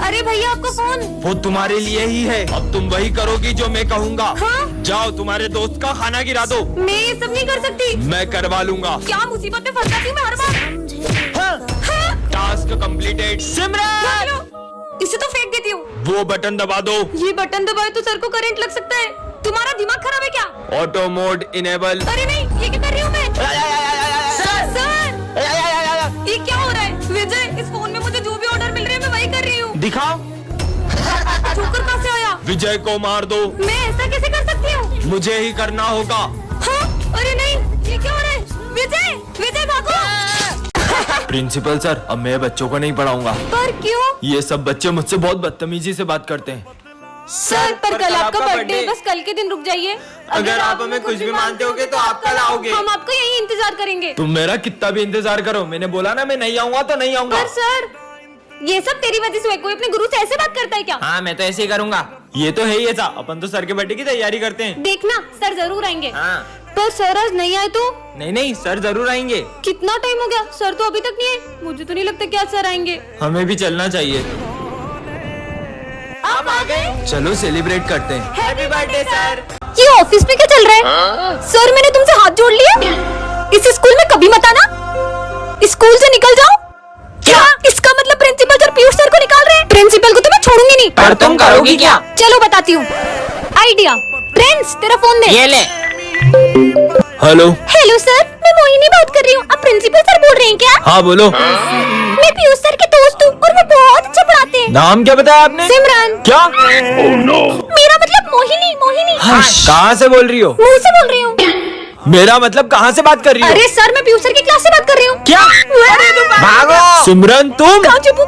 अरे भैया आपका फोन। वो तुम्हारे लिए ही है। अब तुम वही करोगी जो मैं कहूँगा। हाँ? जाओ तुम्हारे दोस्त का खाना गिरा दो। मैं ये सब नहीं कर सकती। मैं करवा लूंगा। क्या मुसीबत में फंस जाती हूँ मैं हर बार। हाँ? Task completed. सिमरन लो, इसे तो फेंक देती हूँ। वो बटन दबा दो। ये बटन दबाए तो सर को करंट लग सकता है। तुम्हारा दिमाग खराब है क्या? Auto mode enable. अरे नहीं, ये क्या कर रही हूँ मैं? सर ये क्या हो रहा है? विजय, इस फोन में मुझे जो भी ऑर्डर मिल रहे हैं मैं वही कर रही हूँ। दिखाओ। जोकर कहाँ से आया? विजय को मार दो। मैं ऐसा कैसे कर सकती हूँ? मुझे ही करना होगा। हाँ? अरे नहीं, ये क्या हो रहा है? विजय, विजय भागो। प्रिंसिपल सर, अब मैं बच्चों को नहीं पढ़ाऊंगा। पर क्यों? ये सब बच्चे मुझसे बहुत बदतमीजी से बात करते हैं। सर पर कल आपका बर्थडे है, बस कल के दिन रुक जाइए। अगर आप हमें कुछ भी मानते होगे तो आप कल आओगे। हम आपका यही इंतजार करेंगे। तुम मेरा कितना भी इंतजार करो, मैंने बोला ना मैं नहीं आऊंगा तो नहीं आऊंगा। पर सर, ये सब तेरी वजह से हुआ। कोई अपने गुरु से ऐसे बात करता है क्या? हाँ मैं तो ऐसे ही करूंगा। ये तो है ही ऐसा। अपन तो सर के बर्थडे की तैयारी करते हैं। देखना सर जरूर आएंगे। हाँ। पर सर आज नहीं आए तो? नहीं सर जरूर आएंगे। कितना टाइम हो गया, सर तो अभी तक नहीं आए। मुझे तो नहीं लगता कि आज सर आएंगे। हमें भी चलना चाहिए। आप आ गए? चलो सेलिब्रेट करते हैं। Happy birthday sir. ये ऑफिस में क्या चल रहा है? सर मैंने तुमसे हाथ जोड़ लिया। इस स्कूल में कभी मत आना। स्कूल से निकल जाओ। क्या इसका मतलब प्रिंसिपल सर पीयूष सर को निकाल रहे हैं? प्रिंसिपल को तो मैं छोड़ूंगी नहीं। पर तुम करोगी क्या? चलो बताती हूँ आइडिया। प्रिंस तेरा फोन दे। ये ले। हेलो। हेलो सर, मैं मोहिनी बात कर रही हूँ। आप प्रिंसिपल सर बोल रहे हैं क्या? हाँ बोलो। मैं पीयूष सर के दोस्त हूँ और वो बहुत अच्छा पढ़ाते हैं। नाम क्या बताया आपने? सिमरन। क्या? मेरा मतलब मोहिनी। मोहिनी कहाँ से बोल रही हो? मुंह से बोल रही हूँ। मेरा मतलब कहाँ से बात कर रही हो? अरे सर, मैं पीयूष सर की क्लास से बात कर रही हूँ। क्या? भागो। सिमरन तुम? कहाँ छुपूं?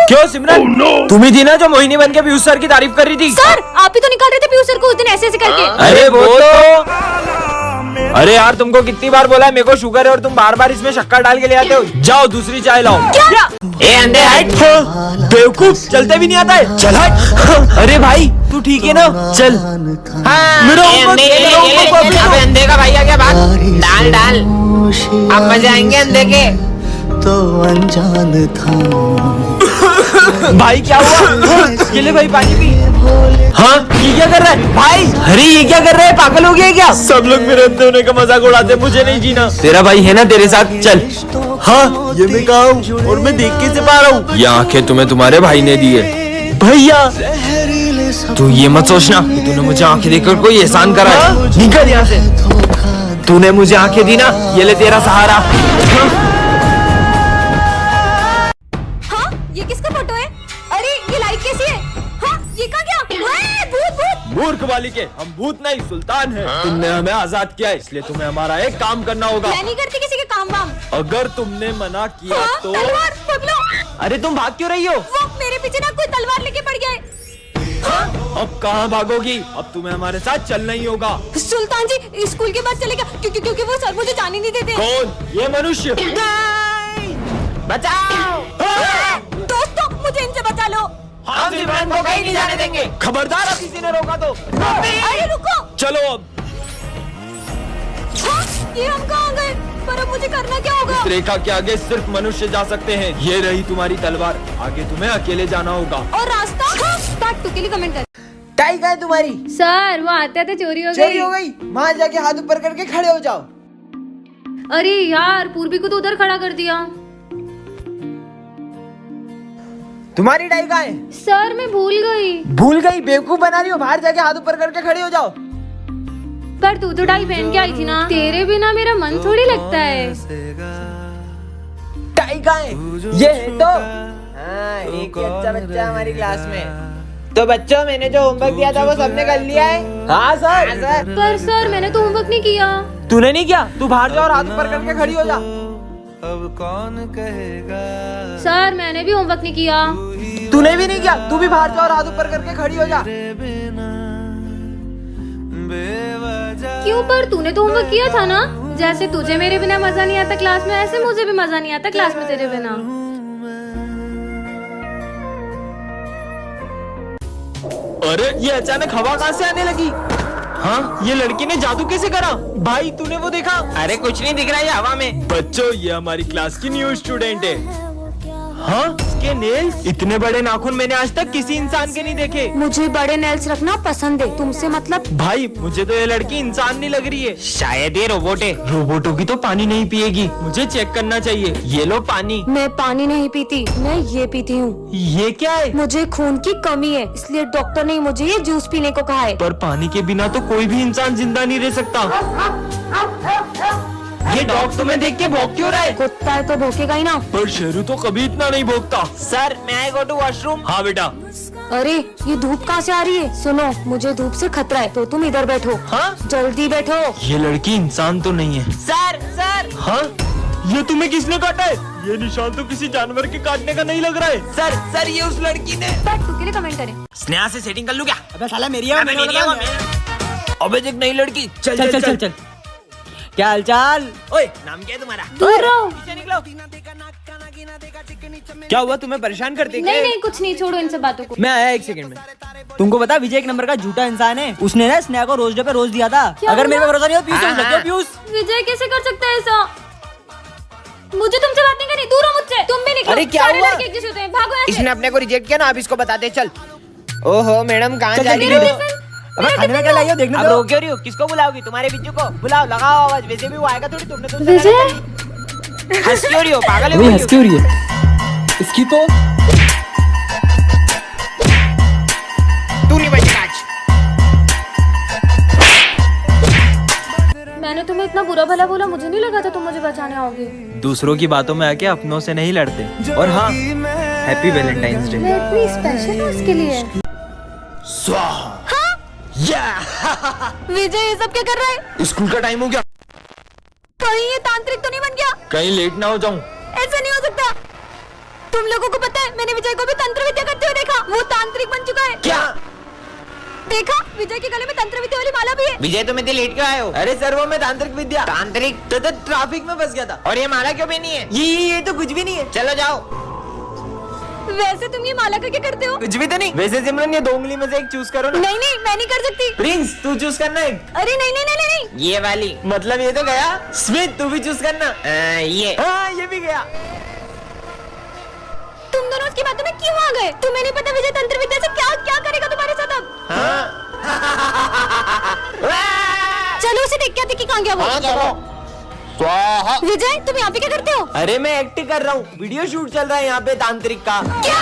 क्यों सिमरन? तुम ही थी ना जो मोहिनी बन के पीयूष सर की तारीफ कर रही थी। सर आप ही तो निकाल रहे थे पीयूष सर को उस दिन ऐसे करके। अरे वो तो अरे यार तुमको कितनी बार बोला है मेरे को शुगर है और तुम बार बार इसमें शक्कर डाल के ले आते हो। जाओ दूसरी चाय लाओ। क्या? ए अंधे हट। बेवकूफ, चलते भी नहीं आता है। चल हट। अरे भाई तू ठीक है ना? चल। मेरा अबे अंधे का भाई आ गया। बात डाल अब मजे आएंगे अंधे के। तो अनजान था भाई क्या हुआ? ये ले भाई पानी पी। हाँ ये क्या कर रहा है भाई? अरे ये क्या कर रहा है? पागल हो गया है क्या? सब लोग मेरे अंधे होने का मजाक उड़ाते हैं, मुझे नहीं जीना। तेरा भाई है ना तेरे साथ, चल। हाँ ये मैं कहा हूँ और मैं देख के से पा रहा हूँ। ये आंखें तुम्हें तुम्हारे भाई ने दी है। भैया तू ये मत सोचना कि तूने मुझे आंखें देकर कोई एहसान करा है। निकल यहाँ से। तूने मुझे आंखें दी ना, ये ले तेरा सहारा। हाँ ये किसका फोटो है? अरे ये लाइट कैसी है? हाँ ये कहाँ गया? भूत भूत। मूर्ख बालिके, हम भूत नहीं सुल्तान हैं। तुमने हमें आजाद किया इसलिए तुम्हें हमारा एक काम करना होगा। मैं नहीं करती किसी के काम वाम। अगर तुमने मना किया हाँ, तो तलवार पकड़ो। अरे तुम भाग क्यों रही हो? वो मेरे पीछे ना कोई तलवार लेके पड़ गया है। अब कहाँ भागोगी? अब तुम्हें हमारे साथ चलना ही होगा। सुल्तान जी स्कूल के बाद चलेगा क्योंकि वो सर मुझे जाने नहीं देते। कौन? ये मनुष्य। बचाओ। दोस्तों मुझे इनसे बचा लो। हम सिमरन को कहीं नहीं जाने देंगे। खबरदार अब किसी ने रोका तो। अरे रुको। चलो अब। हाँ, ये हम कहाँ गए? पर अब मुझे करना क्या होगा? इस रेखा के आगे सिर्फ मनुष्य जा सकते हैं। ये रही तुम्हारी तलवार, आगे तुम्हें अकेले जाना होगा। और रास्ता? हाँ, पार्ट 2 के लिए कमेंट कर। टाई कहाँ है तुम्हारी? सर वो आते आते चोरी हो चोरी हो गई। वहाँ जाके हाथ ऊपर करके खड़े हो जाओ। अरे यार पूर्वी को तो उधर खड़ा कर दिया। तुम्हारी टाई कहाँ है? सर मैं भूल गई। भूल गई? बेवकूफ बना रही हो। बाहर जाके हाथ ऊपर करके खड़े हो जाओ। पर तू तो टाई पहन के आई थी ना। तेरे बिना मेरा मन थोड़ी लगता है। टाई कहाँ है? ये है तो। हाँ एक ही अच्छा बच्चा हमारी क्लास में। तो बच्चों मैंने जो होमवर्क दिया था वो सबने कर लिया है? हाँ सर। पर सर मैंने तो होमवर्क नहीं किया। तूने नहीं किया? तू बाहर जा और हाथ ऊपर करके खड़ी हो जा। अब कौन कहेगा सर मैंने भी होमवर्क नहीं किया। तूने भी नहीं किया? तू भी बाहर जा और हाथ ऊपर करके खड़ी हो जा। क्यों? पर तूने तो होमवर्क किया था ना। जैसे तुझे मेरे बिना मजा नहीं आता क्लास में, ऐसे मुझे भी मजा नहीं आता क्लास में तेरे बिना। अरे ये अचानक हवा कहाँ से आने लगी? हाँ ये लड़की ने जादू कैसे करा? भाई तूने वो देखा? अरे कुछ नहीं दिख रहा है हवा में। बच्चों ये हमारी क्लास की न्यू स्टूडेंट है। हाँ के नेल्स, इतने बड़े नाखून मैंने आज तक किसी इंसान के नहीं देखे। मुझे बड़े नेल्स रखना पसंद है, तुमसे मतलब। भाई मुझे तो ये लड़की इंसान नहीं लग रही है, शायद ये रोबोट है। रोबोटों की तो पानी नहीं पिएगी, मुझे चेक करना चाहिए। ये लो पानी। मैं पानी नहीं पीती, मैं ये पीती हूँ। ये क्या है? मुझे खून की कमी है, इसलिए डॉक्टर ने मुझे ये जूस पीने को कहा है। पर पानी के बिना तो कोई भी इंसान जिंदा नहीं रह सकता। ये डॉग तुम्हें देख के भौंक क्यों रहा है? कुत्ता है तो भौंकेगा ही ना। पर शेरू तो कभी इतना नहीं भौंकता। सर मैं आई गो टू वॉशरूम। हाँ बेटा। अरे ये धूप कहाँ से आ रही है? सुनो, मुझे धूप से खतरा है, तो तुम इधर बैठो। हाँ? जल्दी बैठो। ये लड़की इंसान तो नहीं है। सर सर हाँ? ये तुम्हें किसने काटा है? ये निशान तो किसी जानवर के काटने का नहीं लग रहा है। सर ये उस लड़की ने। तू के लिए कमेंट करें। स्नेहा से सेटिंग कर लूं क्या? अबे साला मेरी अबे देख नई लड़की। चल चल चल चल चल। क्या हालचाल? ओए नाम क्या है तुम्हारा? दूर रहो। पीछे निकलो। क्या हुआ, तुम्हें परेशान करते क्या? नहीं नहीं कुछ नहीं, छोड़ो इन सब बातों को। मैं आया 1 सेकंड में। तुमको पता विजय एक नंबर का झूठा इंसान है। उसने ना स्नेहा को रोज डे पे रोज दिया था। क्या अगर मेरे पे हुआ? भरोसा नहीं हो, पीयूष से हाँ, पूछ सकते हो, हाँ। पीयूष। विजय कैसे कर सकता है ऐसा? मुझे तुमसे बात नहीं करनी, दूर हो मुझसे। तुम भी निकलो। अरे क्या सारे हुआ? लड़के एक जैसे होते हैं, भागो यहाँ से। इसने अपने को रिजेक्ट किया ना, अब इसको बताते चल। ओहो मैडम कहाँ चल, जा चल, रही मेरा हो? टिफिन। अबे खाने में क्या लाई हो, देखने अब दो। रो क्यों रही हो? किसको बुलाओगी? तुम्हारे बिज्जू को बुलाओ, लगाओ आवाज। वैसे भी वो आएगा थोड़ी, तुमने तो उससे विजय? लगा दी। हंस क्यों रही हो? पागल अभी हो हंस क्यों रही है? इसकी तो तू नहीं बचेगा आज। मैंने तुम्हें इतना बुरा भला बोला, मुझे नहीं लगा था तुम मुझे बचाने आओगे। दूसरों की बातों में आके अपनों से नहीं लड़ते। और हाँ, हैप्पी वैलेंटाइंस डे। मैं इतनी स्पेशल हूँ उसके लिए। स्वाहा। विजय ये सब क्या कर रहा है? स्कूल का टाइम हो गया, कहीं ये तांत्रिक तो नहीं बन गया? कहीं लेट ना हो जाऊं। ऐसा नहीं हो सकता। तुम लोगों को पता है, मैंने विजय को भी तंत्र विद्या करते हुए देखा। वो तांत्रिक बन चुका है। क्या? देखा, विजय के गले में तंत्र विद्या वाली माला भी है। विजय तुम इतने लेट क्यों आए हो? अरे सर वो मैं तांत्रिक विद्या। तांत्रिक? तो ट्रैफिक में फंस गया था। और ये माला क्यों पहनी है? ये तो कुछ भी नहीं है। चलो जाओ। वैसे तुम ये माला का क्या करते हो? कुछ भी तो नहीं। वैसे सिमरन ये 2 उंगली में से एक चूज करो ना। नहीं नहीं, मैं नहीं कर सकती। प्रिंस तू चूज करना एक। अरे नहीं नहीं नहीं नहीं नहीं। ये वाली। मतलब ये तो गया। स्मिथ तू भी चूज करना। ये। हाँ ये भी गया। तुम दोनों उसकी बातों में क्यों आ गए? तुम्हें नहीं पता विजय तंत्र विद्या से क्या क्या करेगा तुम्हारे साथ अब? हाँ। चलो उसे देख के आते कि कहाँ गया वो। हाँ, चलो। स्वाहा। विजय तुम यहाँ पे क्या करते हो? अरे मैं एक्टिंग कर रहा हूँ, वीडियो शूट चल रहा है यहाँ पे तांत्रिक का। क्या?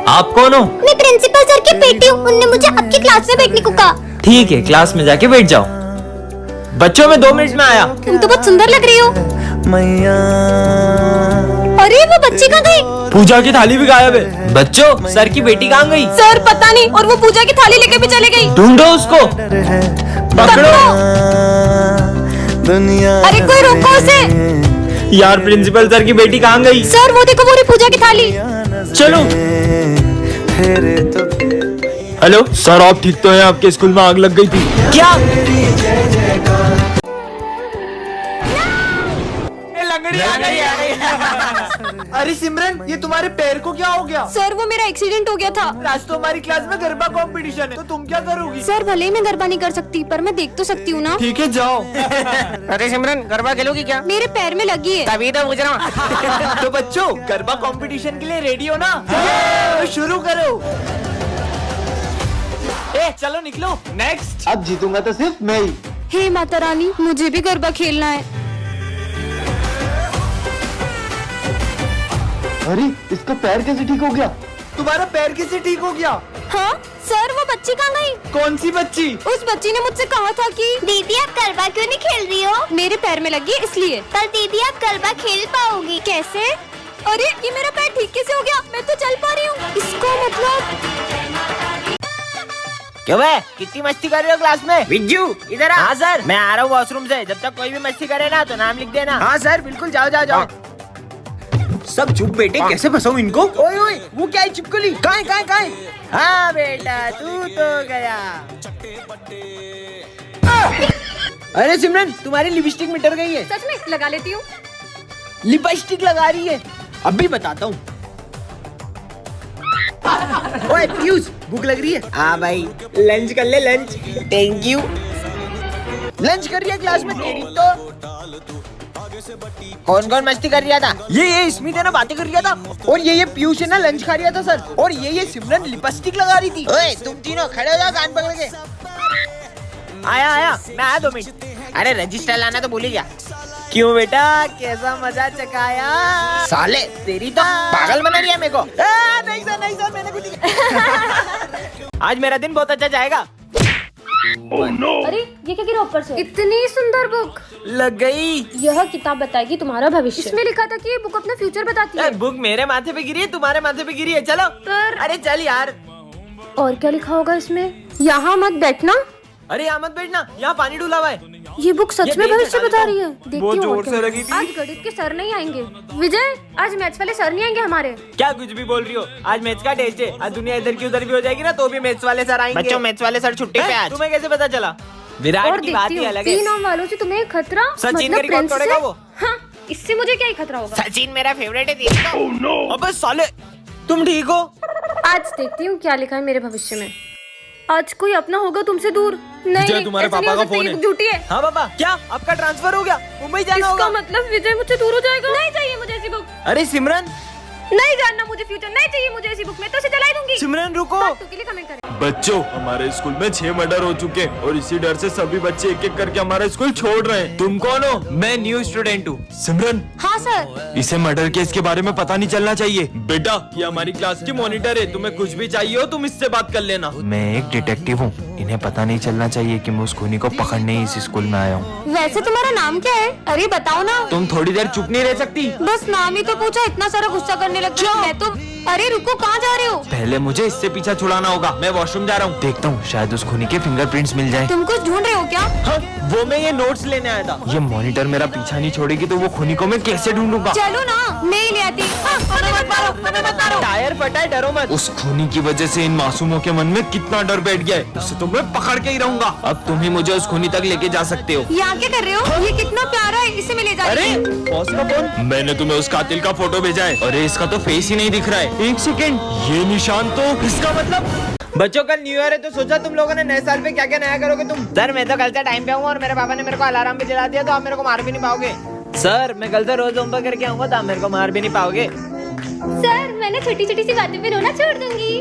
आप कौन हो? मैं प्रिंसिपल सर की बेटी हूँ, उनने मुझे आपकी क्लास में बैठने को कहा। ठीक है, क्लास में जाके बैठ जाओ। बच्चों में 2 मिनट में आया। तुम तो बहुत सुंदर लग रही हो। मैया अरे वो बच्ची कहाँ गई? पूजा की थाली भी गायब है। बच्चों सर की बेटी कहाँ गई? सर पता नहीं, और वो पूजा की थाली लेके भी चले गई। ढूंढो उसको, पकड़ो। दुनिया अरे कोई रोको उसे। यार प्रिंसिपल सर की बेटी कहाँ गई? सर वो देखो, वो रही पूजा की थाली। चलो। फेरे तो हेलो सर, आप ठीक तो हैं? आपके स्कूल में आग लग गई थी क्या? लंगड़ी आ गई। अरे सिमरन ये तुम्हारे पैर को क्या हो गया? सर वो मेरा एक्सीडेंट हो गया था। आज तो हमारी क्लास में गरबा कंपटीशन है, तो तुम क्या करोगी? सर भले ही मैं गरबा नहीं कर सकती, पर मैं देख तो सकती हूँ ना। ठीक है जाओ। अरे सिमरन गरबा खेलोगी क्या? मेरे पैर में लगी है। तभी तो पूछ रहा हूँ। तो बच्चों गरबा कंपटीशन के लिए रेडी हो ना? तो शुरू करो। चलो निकलो। नेक्स्ट। अब जीतूंगा तो सिर्फ मैं ही। हे माता रानी, मुझे भी गरबा खेलना है। अरे इसका पैर कैसे ठीक हो गया? तुम्हारा पैर कैसे ठीक हो गया? हाँ सर, वो बच्ची कहाँ गई? कौन सी बच्ची? उस बच्ची ने मुझसे कहा था कि दीदी आप गरबा क्यों नहीं खेल रही हो? मेरे पैर में लगी है इसलिए। पर दीदी आप गरबा खेल पाओगी कैसे? अरे ये मेरा पैर ठीक कैसे हो गया? मैं तो चल पा रही हूँ। इसका मतलब क्यों बे? कितनी मस्ती कर रहे हो क्लास में? विज्जू इधर आ। हाँ सर। मैं आ रहा हूँ वॉशरूम से। जब तक कोई भी मस्ती करे ना तो नाम लिख देना। हाँ सर बिल्कुल, जाओ जाओ जाओ। सब चुप बेटे, कैसे फंसाऊं इनको? ओए ओए वो क्या है चिपकली? कहाँ? हाँ बेटा तू तो गया। अरे सिमरन तुम्हारी लिपस्टिक मिटर गई है। सच में लगा लेती हूँ। लिपस्टिक लगा रही है, अभी बताता हूँ। ओए पीयूष भूख लग रही है? हाँ भाई लंच कर ले लंच। Thank you. लंच कर रही है क्लास में तेरी तो। कौन कौन मस्ती कर रहा था? ये स्मित है ना, बातें कर रहा था। और ये पीयूष है ना, लंच खा रहा था सर। और ये सिमरन लिपस्टिक लगा रही थी। ओए तुम तीनों खड़े हो जाओ, कान पकड़ के। आया मैं आया 2 मिनट। अरे रजिस्टर लाना तो भूल ही गया। क्यों बेटा, कैसा मजा चकाया? साले तेरी तो पागल बना रही है मेरे को। नहीं सर मैंने कुछ नहीं। आज मेरा दिन बहुत अच्छा जाएगा। अरे ये क्या गिरा ऊपर से? इतनी सुंदर बुक लग गई। यह किताब बताएगी तुम्हारा भविष्य। इसमें लिखा था कि ये बुक अपना फ्यूचर बताती है। बुक मेरे माथे पे गिरी है, तुम्हारे माथे पे गिरी है। चलो अरे चल यार। और क्या लिखा होगा इसमें? यहाँ मत बैठना। अरे यहाँ मत बैठना, यहाँ पानी डूला हुआ है। ये बुक सच में भविष्य बता रही है। देखती बहुत हूँ जोर और से क्या। लगी थी। आज गणित के सर नहीं आएंगे। विजय, आज मैथ्स वाले सर नहीं आएंगे हमारे। क्या कुछ भी बोल रही हो? आज मैथ्स का टेस्ट है। आज दुनिया इधर की उधर भी हो जाएगी ना, तो भी मैथ्स वाले सर आएंगे। बच्चों मैथ्स वाले सर छुट्टी पे आज। तुम्हें कैसे पता चला? और विराट की बात देखती ही हूँ अलग है। 3 नाम वालों से तुम्हें खतरा? सचिन मतलब का रिकॉर्ड प्रिंस तोड़ेगा से? वो। हाँ, इससे मुझे क्या ही खतरा होगा। सचिन मेरा फेवरेट है तेरी तो। अबे साले तुम ठीक हो? आज देखती हूँ क्या लिखा है मेरे भविष्य में। आज कोई अपना होगा तुमसे दूर। नहीं, तुम्हारे ऐसा नहीं पापा हो का सकता, फोन ये है। झूठी है। हाँ पापा, क्या आपका ट्रांसफर हो गया? मुंबई जाना इसका होगा। मतलब विजय मुझसे दूर हो जाएगा। नहीं चाहिए मुझे ऐसी बुक। अरे सिमरन, नहीं जानना मुझे फ्यूचर। नहीं चाहिए मुझे ऐसी बुक। मैं तो उसे जलाई दूंगी। सिमरन रुको। फालतू के लिए कमेंट करें। बच्चों, हमारे स्कूल में 6 मर्डर हो चुके हैं और इसी डर से सभी बच्चे एक एक करके हमारा स्कूल छोड़ रहे हैं। तुम कौन हो? मैं न्यू स्टूडेंट हूँ। सिमरन, हाँ सर। इसे मर्डर केस के बारे में पता नहीं चलना चाहिए। बेटा, ये हमारी क्लास की मॉनिटर है। तुम्हें कुछ भी चाहिए हो तुम इससे बात कर लेना। मैं एक डिटेक्टिव हूँ। इन्हें पता नहीं चलना चाहिए कि मैं उस खूनी को पकड़ने ही इस स्कूल में आया हूँ। वैसे तुम्हारा नाम क्या है? अरे बताओ ना। तुम थोड़ी देर चुप नहीं रह सकती? बस नाम ही तो पूछा, इतना सारा गुस्सा करने लग गई। मैं तो। अरे रुको, कहाँ जा रहे हो? पहले मुझे इससे पीछा छुड़ाना होगा। मैं वॉशरूम जा रहा हूँ। देखता हूँ शायद उस खूनी के फिंगरप्रिंट्स मिल जाए। तुम कुछ ढूंढ रहे हो क्या? हाँ, वो मैं ये नोट्स लेने आया था। ये मॉनिटर मेरा पीछा नहीं छोड़ेगी तो वो खूनी को मैं कैसे ढूंढूंगा? चलो ना, मैं ही ले आती। हमें मत मारो। टायर फटा है, डरो मत। उस खूनी की वजह से इन मासूमों के मन में कितना डर बैठ गया है। उससे तो मैं पकड़ के ही रहूंगा। अब तुम ही मुझे उस खूनी तक लेके जा सकते हो। यहाँ क्या कर रहे हो? ये कितना प्यारा है, इसे मैं ले जा रही हूँ। बॉस का फोन। मैंने तुम्हें उस कातिल का फोटो भेजा है। अरे इसका तो फेस ही नहीं दिख रहा है। एक सेकेंड, ये निशान तो इसका मतलब। बच्चों कल न्यू ईयर है तो सोचा तुम लोगों ने नए साल पे क्या क्या नया करोगे तुम? सर मैं तो कल से टाइम पे हूँ और मेरे पापा ने मेरे को अलार्म पे जला दिया, तो आप मेरे को मार भी नहीं पाओगे। सर मैं कल से रोज होमवर्क करके आऊंगा तो आप मेरे को मार भी नहीं पाओगे। सर मैंने छोटी छोटी सी बातों पे रोना छोड़ दूंगी।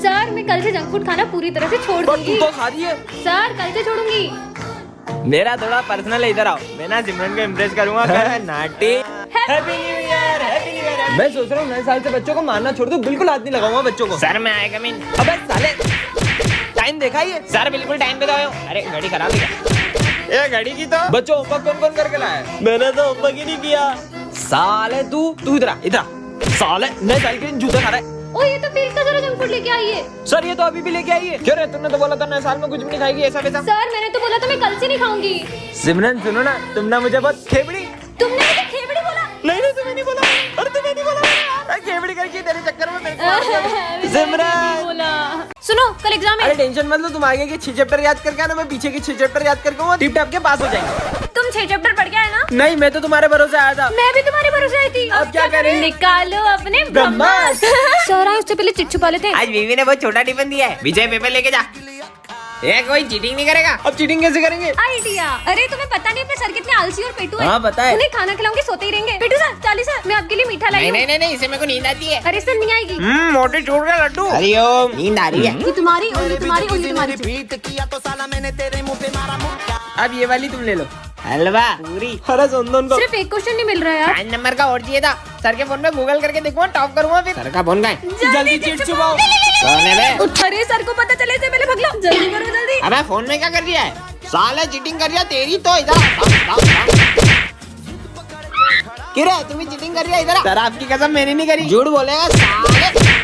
सर मैं कल से जंक फूड खाना पूरी तरह से छोड़ दूंगी। तो खा रही है। सर कल से छोड़ूंगी। मेरा थोड़ा पर्सनल है, इधर आओ। मैं ना सिमरन को इम्प्रेस करूंगा। Naughty happy new year, happy new year. मैं सोच रहा हूँ नए साल से बच्चों को मारना छोड़ दूं, बिल्कुल हाथ नहीं लगाऊंगा बच्चों को। सर मैं आएगा मीन। अबे साले टाइम देखा ये? सर बिल्कुल टाइम पे तो आया हूँ। अरे घड़ी खराब है क्या? ये घड़ी की तो बच्चों होमवर्क कौन कौन करके लाया? मैंने तो होमवर्क ही नहीं किया। साले तू इधर आ। साले नए साल के दिन जूते खा रहा है। ओ ये तो फिर जरा जंक फूड लेके आई है। सर ये तो अभी भी लेके आई है। क्यों रे, तुमने तो बोला था नए साल में कुछ भी नहीं खाएगी ऐसा वैसा। सर मैंने तो बोला था मैं कल से नहीं खाऊंगी। सिमरन सुनो ना, तुम ना मुझे बहुत खेबड़ी। तुमने मुझे खेबड़ी बोला। नहीं तुम्हें नहीं बोला। अरे तुम्हें नहीं बोला। अरे खेबड़ी करके तेरे चक्कर में मेरे को मार दिया। सिमरन बोला। सुनो कल एग्जाम है। अरे टेंशन मत लो, तुम आगे के 6 चैप्टर याद करके आना, मैं पीछे के 6 चैप्टर याद करके वो टिप टॉप के पास हो जाएंगे। तुम 6 चैप्टर पढ़ के आए ना? नहीं मैं तो तुम्हारे भरोसे आया था। मैं भी तुम्हारे भरोसे आई थी। अब क्या करें? निकालो अपने ब्रह्मास्त्र। सर आए उससे पहले चिट छुपा लेते हैं। आज बीवी ने बहुत छोटा टिफिन दिया है। विजय पेपर लेके जा। ये कोई चीटिंग नहीं करेगा। अब चीटिंग कैसे करेंगे? आइडिया। अरे तुम्हें पता नहीं अपने सर कितने आलसी और पेटू है। हाँ, पता है। उन्हें खाना खिलाऊंगी सोते ही रहेंगे। पेटू सर, चाली सर, मैं आपके लिए मीठा लाई हूँ। नहीं इसे मेरे को नींद आती है। अरे सर नहीं आएगी। मोटे छोड़ का लड्डू। हरिओम, नींद आ रही है। ये तुम्हारी उंगली तुम्हारी उंगली तुम्हारी। अब ये वाली तुम ले लो। हलवा पूरी। अरे सुन दो उनको। सिर्फ एक क्वेश्चन नहीं मिल रहा है यार। 5 नंबर का और चाहिए था। सर के फोन में गूगल करके देखूंगा, टॉप करूंगा फिर। सर का फोन का है। जल्दी चिट छुपाओ। कौन है बे? अरे सर को पता चले से पहले भाग लो। जल्दी करो जल्दी। अबे फोन में क्या कर रही है? साला चीटिंग कर रही है तेरी तो। इधर क्यों रे, तुम चीटिंग कर रही है? इधर सर आपकी कसम मैंने नहीं करी। झूठ बोलेगा साले।